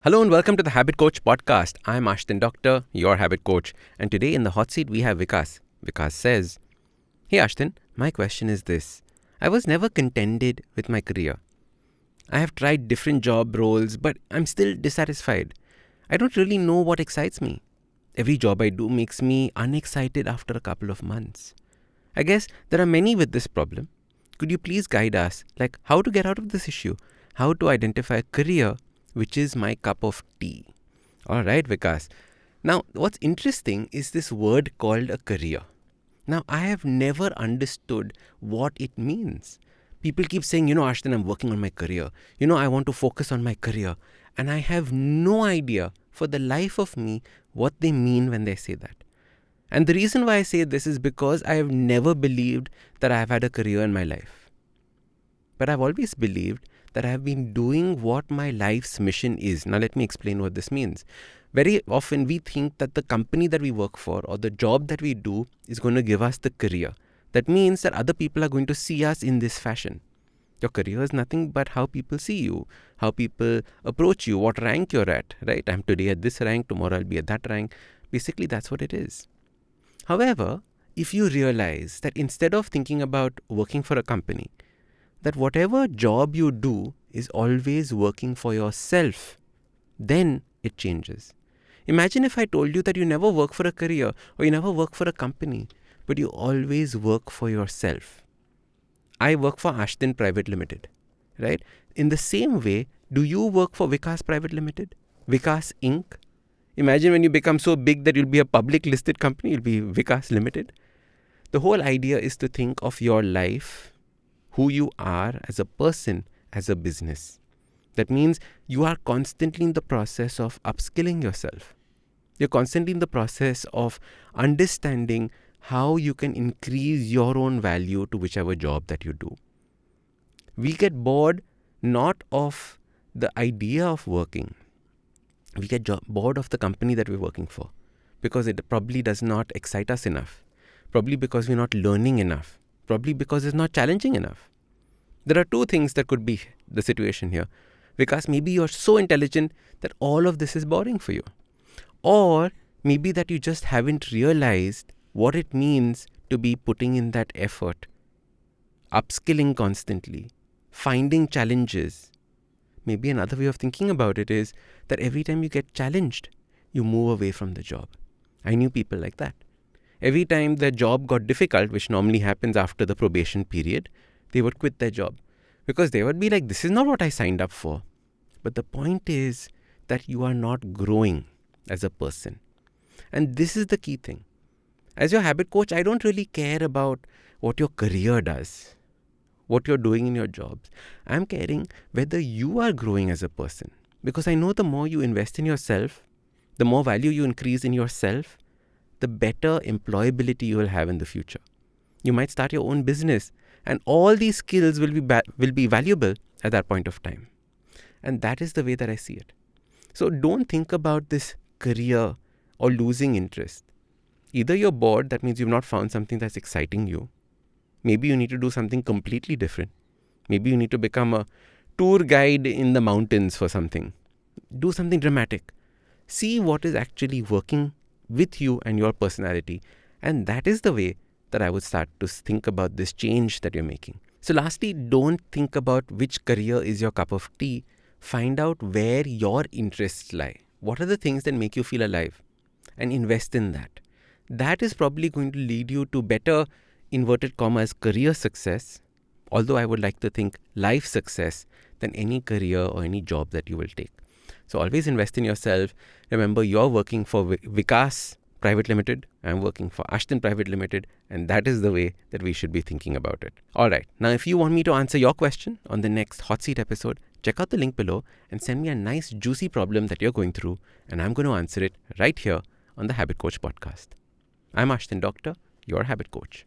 Hello and welcome to the Habit Coach podcast. I'm Ashdin Doctor, your habit coach. And today in the hot seat we have Vikas. Vikas says, "Hey Ashdin, my question is this. I was never contented with my career. I have tried different job roles, but I'm still dissatisfied. I don't really know what excites me. Every job I do makes me unexcited after a couple of months. I guess there are many with this problem. Could you please guide us, like how to get out of this issue? How to identify a career which is my cup of tea?" All right, Vikas. Now, what's interesting is this word called a career. Now, I have never understood what it means. People keep saying, Ashdin, I'm working on my career. I want to focus on my career. And I have no idea for the life of me what they mean when they say that. And the reason why I say this is because I have never believed that I have had a career in my life. But I've always believed that I have been doing what my life's mission is. Now, let me explain what this means. Very often we think that the company that we work for or the job that we do is going to give us the career. That means that other people are going to see us in this fashion. Your career is nothing but how people see you, how people approach you, what rank you're at, right? I'm today at this rank, tomorrow I'll be at that rank. Basically, that's what it is. However, if you realize that instead of thinking about working for a company, that whatever job you do is always working for yourself, then it changes. Imagine if I told you that you never work for a career or you never work for a company, but you always work for yourself. I work for Ashdin Private Limited, right? In the same way, do you work for Vikas Private Limited? Vikas Inc.? Imagine when you become so big that you'll be a public listed company, you'll be Vikas Limited. The whole idea is to think of your life, who you are as a person, as a business. That means you are constantly in the process of upskilling yourself. You're constantly in the process of understanding how you can increase your own value to whichever job that you do. We get bored not of the idea of working. We get bored of the company that we're working for because it probably does not excite us enough. Probably because we're not learning enough. Probably because it's not challenging enough. There are two things that could be the situation here. Because maybe you're so intelligent that all of this is boring for you. Or maybe that you just haven't realized what it means to be putting in that effort, upskilling constantly, finding challenges. Maybe another way of thinking about it is that every time you get challenged, you move away from the job. I knew people like that. Every time the job got difficult, which normally happens after the probation period, they would quit their job because they would be like, this is not what I signed up for. But the point is that you are not growing as a person. And this is the key thing. As your habit coach, I don't really care about what your career does, what you're doing in your jobs. I'm caring whether you are growing as a person. Because I know the more you invest in yourself, the more value you increase in yourself, the better employability you will have in the future. You might start your own business and all these skills will be valuable at that point of time. And that is the way that I see it. So don't think about this career or losing interest. Either you're bored, that means you've not found something that's exciting you. Maybe you need to do something completely different. Maybe you need to become a tour guide in the mountains for something. Do something dramatic. See what is actually working with you and your personality. And that is the way that I would start to think about this change that you're making. So lastly, don't think about which career is your cup of tea. Find out where your interests lie. What are the things that make you feel alive? And invest in that. That is probably going to lead you to better, inverted commas, career success. Although I would like to think life success than any career or any job that you will take. So always invest in yourself. Remember, you're working for Vikas Private Limited. I'm working for Ashdin Private Limited. And that is the way that we should be thinking about it. All right. Now, if you want me to answer your question on the next Hot Seat episode, check out the link below and send me a nice juicy problem that you're going through. And I'm going to answer it right here on the Habit Coach podcast. I'm Ashdin Doctor, your Habit Coach.